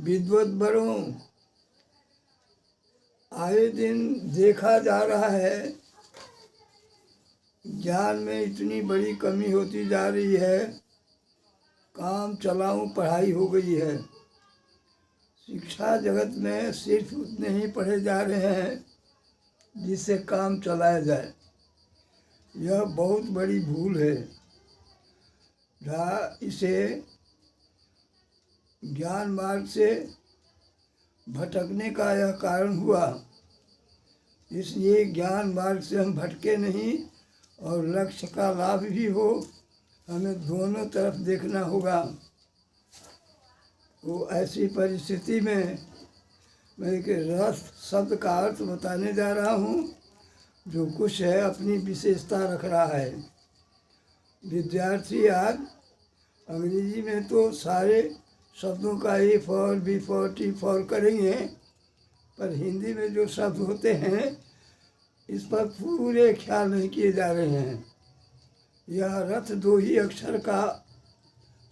विद्वत बरों आए दिन देखा जा रहा है, ज्ञान में इतनी बड़ी कमी होती जा रही है। काम चलाऊं पढ़ाई हो गई है। शिक्षा जगत में सिर्फ उतने ही पढ़े जा रहे हैं जिससे काम चलाया जाए। यह बहुत बड़ी भूल है। जहाँ इसे ज्ञान मार्ग से भटकने का यह कारण हुआ। इसलिए ज्ञान मार्ग से हम भटके नहीं और लक्ष्य का लाभ भी हो, हमें दोनों तरफ देखना होगा। वो ऐसी परिस्थिति में मैं एक रस शब्द का अर्थ बताने जा रहा हूँ, जो कुछ है अपनी विशेषता रख रहा है। विद्यार्थी आज अंग्रेजी में तो सारे शब्दों का A for, B for, T for करेंगे, पर हिंदी में जो शब्द होते हैं इस पर पूरे ख्याल नहीं किए जा रहे हैं। यह रथ दो ही अक्षर का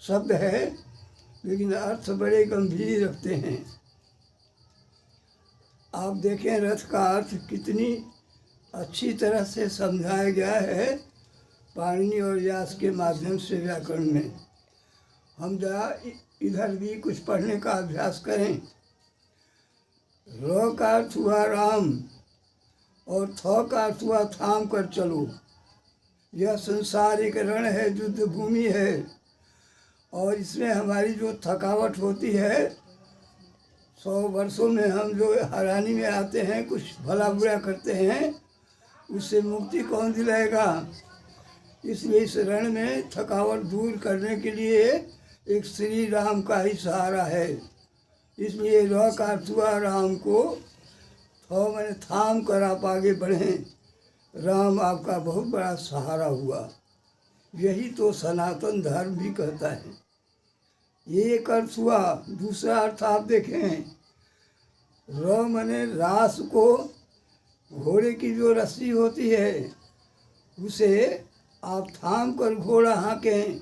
शब्द है, लेकिन अर्थ बड़े गंभीर रखते हैं। आप देखें रथ का अर्थ कितनी अच्छी तरह से समझाया गया है पाणिनि और व्यास के माध्यम से व्याकरण में। हम जरा इधर भी कुछ पढ़ने का अभ्यास करें। र का अर्थ हुआ राम और थ का अर्थ हुआ थाम कर चलो। यह संसार एक रण है, युद्ध भूमि है, और इसमें हमारी जो थकावट होती है, 100 वर्षों में हम जो हैरानी में आते हैं, कुछ भला बुरा करते हैं, उससे मुक्ति कौन दिलाएगा। इसलिए इस रण में थकावट दूर करने के लिए एक श्री राम का ही सहारा है। इसलिए र का अर्थ हुआ राम को, मैंने थाम कर आप आगे बढ़ें। राम आपका बहुत बड़ा सहारा हुआ। यही तो सनातन धर्म भी कहता है। ये एक अर्थ हुआ। दूसरा अर्थ आप देखें, र मैंने रास को, घोड़े की जो रस्सी होती है उसे आप थाम कर घोड़ा हाँकें।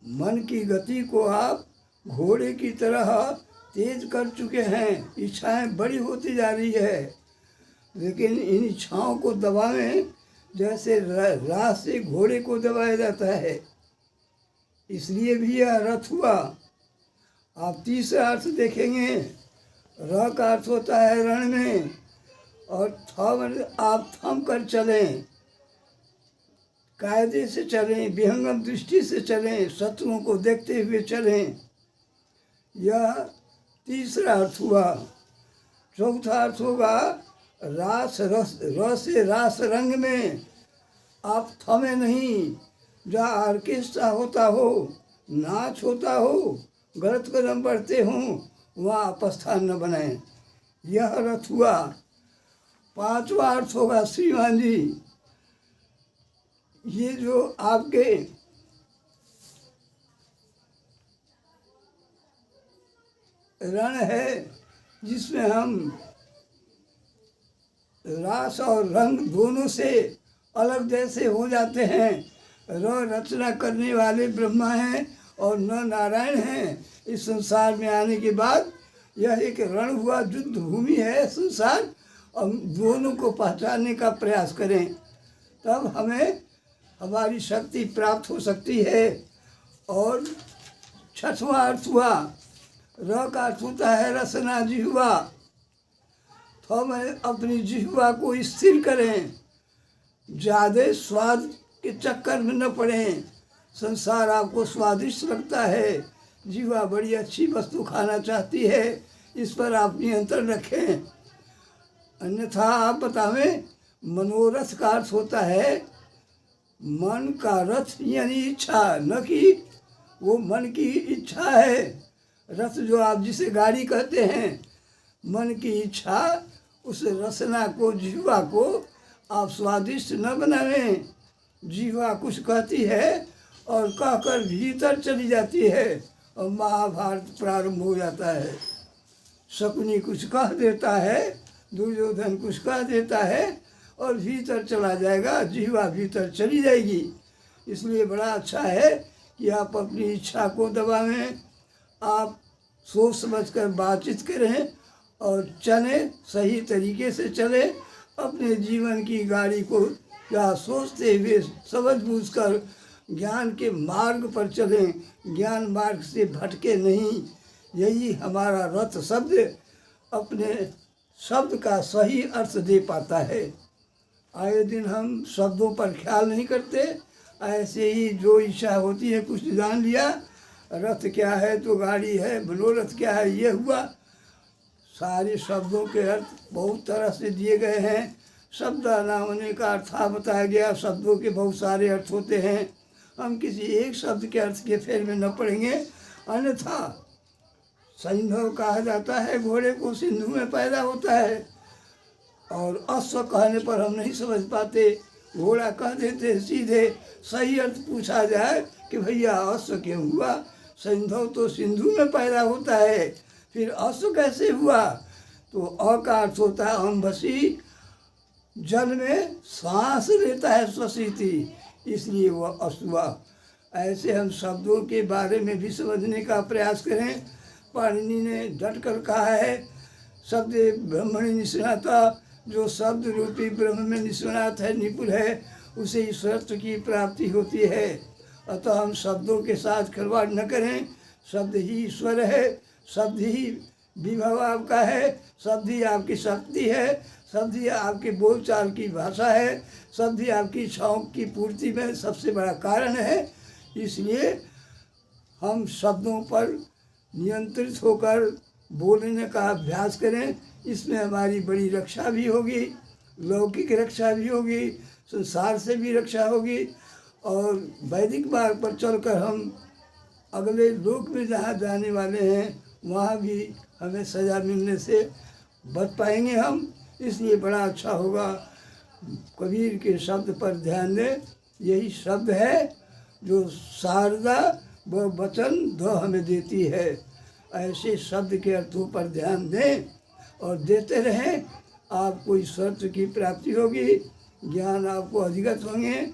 मन की गति को आप घोड़े की तरह तेज कर चुके हैं। इच्छाएं बड़ी होती जा रही है, लेकिन इन इच्छाओं को दबावें जैसे रास से घोड़े को दबाया जाता है। इसलिए भी यह रथ हुआ। आप तीसरा अर्थ देखेंगे, र का अर्थ होता है रण में, और आप थम कर चलें, कायदे से चलें, विहंगम दृष्टि से चलें, शत्रुओं को देखते हुए चलें। यह तीसरा अर्थ हुआ। चौथा अर्थ होगा रास रस से रास रंग में आप थमे नहीं। जहाँ ऑर्केस्ट्रा होता हो, नाच होता हो, गलत कदम बढ़ते हों, वहाँ आप स्थान न बनाएं। यह रथ हुआ। पांचवा अर्थ होगा श्रीमान जी, ये जो आपके रण है जिसमें हम रास और रंग दोनों से अलग जैसे हो जाते हैं। रचना करने वाले ब्रह्मा हैं और न नारायण हैं। इस संसार में आने के बाद यह एक रण हुआ, युद्ध भूमि है संसार, और दोनों को पहचानने का प्रयास करें, तब हमें हमारी शक्ति प्राप्त हो सकती है। और छठवां अर्थ हुआ, र का अर्थ होता है रसना जिह्वा। तो मैं अपनी जिह्वा को स्थिर करें, ज़्यादा स्वाद के चक्कर में न पड़ें। संसार आपको स्वादिष्ट लगता है, जिह्वा बड़ी अच्छी वस्तु खाना चाहती है, इस पर आप नियंत्रण रखें। अन्यथा आप बतावें, मनोरथ का अर्थ होता है मन का रथ, यानी इच्छा, न कि वो मन की इच्छा है। रथ जो आप जिसे गाड़ी कहते हैं, मन की इच्छा, उस रसना को, जिह्वा को आप स्वादिष्ट न बनावें। जिह्वा कुछ कहती है और कहकर भीतर चली जाती है, और महाभारत प्रारंभ हो जाता है। शकुनी कुछ कह देता है, दुर्योधन कुछ कह देता है, और भीतर चला जाएगा, जिह्वा भीतर चली जाएगी। इसलिए बड़ा अच्छा है कि आप अपनी इच्छा को दबावें, आप सोच समझ कर बातचीत करें और चले, सही तरीके से चले। अपने जीवन की गाड़ी को या सोचते हुए समझ बूझ कर ज्ञान के मार्ग पर चलें, ज्ञान मार्ग से भटके नहीं। यही हमारा रथ शब्द अपने शब्द का सही अर्थ दे पाता है। आए दिन हम शब्दों पर ख्याल नहीं करते, ऐसे ही जो इच्छा होती है कुछ जान लिया, रथ क्या है तो गाड़ी है, मनोरथ क्या है ये हुआ। सारे शब्दों के अर्थ बहुत तरह से दिए गए हैं। शब्द नामने का अर्थ बताया गया। शब्दों के बहुत सारे अर्थ होते हैं, हम किसी एक शब्द के अर्थ के फेर में न पड़ेंगे, अन्यथा सैंधव कहा जाता है घोड़े को, सिंधु में पैदा होता है। और अश्व कहने पर हम नहीं समझ पाते, घोड़ा कह देते सीधे। सही अर्थ पूछा जाए कि भैया अश्व क्यों हुआ, सैंधव तो सिंधु में पैदा होता है, फिर अश्व कैसे हुआ। तो अ का अर्थ होता है अम्भसी, जल में सांस लेता है श्वसिति, इसलिए वह अश्वा। ऐसे हम शब्दों के बारे में भी समझने का प्रयास करें। पाणिनि ने डट कर कहा है, शब्द ब्रह्मणि निष्णाता, जो शब्द रूपी ब्रह्म में निष्णात है, निपुण है, उसे ईश्वरत्व की प्राप्ति होती है। अतः हम शब्दों के साथ खिलवाड़ न करें। शब्द ही ईश्वर है, शब्द ही विभव आपका है, शब्द ही आपकी शक्ति है, शब्द ही आपके बोलचाल की भाषा है, शब्द ही आपकी इच्छाओं की पूर्ति में सबसे बड़ा कारण है। इसलिए हम शब्दों पर नियंत्रित होकर बोलने का अभ्यास करें। इसमें हमारी बड़ी रक्षा भी होगी, लौकिक रक्षा भी होगी, संसार से भी रक्षा होगी, और वैदिक मार्ग पर चलकर हम अगले लोक में जहाँ जाने वाले हैं वहाँ भी हमें सज़ा मिलने से बच पाएंगे हम। इसलिए बड़ा अच्छा होगा कबीर के शब्द पर ध्यान दें। यही शब्द है जो शारदा व वचन दो हमें देती है। ऐसे शब्द के अर्थों पर ध्यान दें और देते रहें, आपको ईश्वरत्व की प्राप्ति होगी, ज्ञान आपको अधिगत होंगे,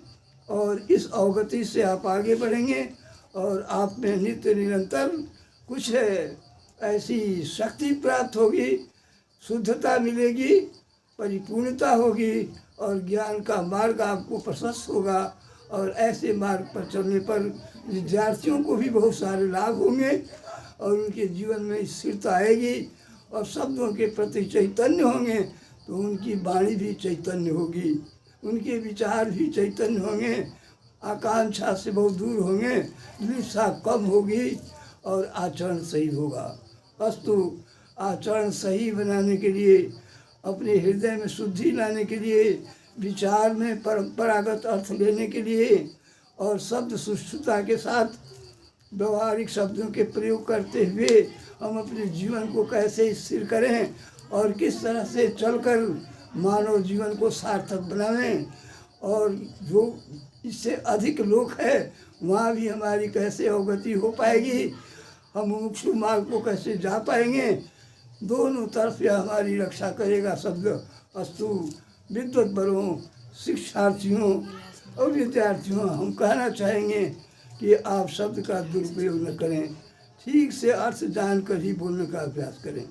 और इस अवगति से आप आगे बढ़ेंगे, और आप में नित्य निरंतर कुछ ऐसी शक्ति प्राप्त होगी, शुद्धता मिलेगी, परिपूर्णता होगी, और ज्ञान का मार्ग आपको प्रशस्त होगा। और ऐसे मार्ग पर चलने पर विद्यार्थियों को भी बहुत सारे लाभ होंगे, और उनके जीवन में स्थिरता आएगी, और शब्दों के प्रति चैतन्य होंगे तो उनकी वाणी भी चैतन्य होगी, उनके विचार भी चैतन्य होंगे, आकांक्षा से बहुत दूर होंगे, लिप्सा कम होगी, और आचरण सही होगा। अस्तु, आचरण सही बनाने के लिए, अपने हृदय में शुद्धि लाने के लिए, विचार में परंपरागत अर्थ लेने के लिए, और शब्द सुष्ठुता के साथ व्यवहारिक शब्दों के प्रयोग करते हुए हम अपने जीवन को कैसे स्थिर करें और किस तरह से चलकर मानव जीवन को सार्थक बनाएं, और जो इससे अधिक लोक है वहाँ भी हमारी कैसे अवगति हो पाएगी, हम मुमुक्षु मार्ग को कैसे जा पाएंगे, दोनों तरफ यह हमारी रक्षा करेगा शब्द। अस्तु, विद्वत बलों, शिक्षार्थियों और विद्यार्थियों, हम कहना चाहेंगे कि आप शब्द का दुरुपयोग न करें, ठीक से अर्थ जानकर ही बोलने का अभ्यास करें।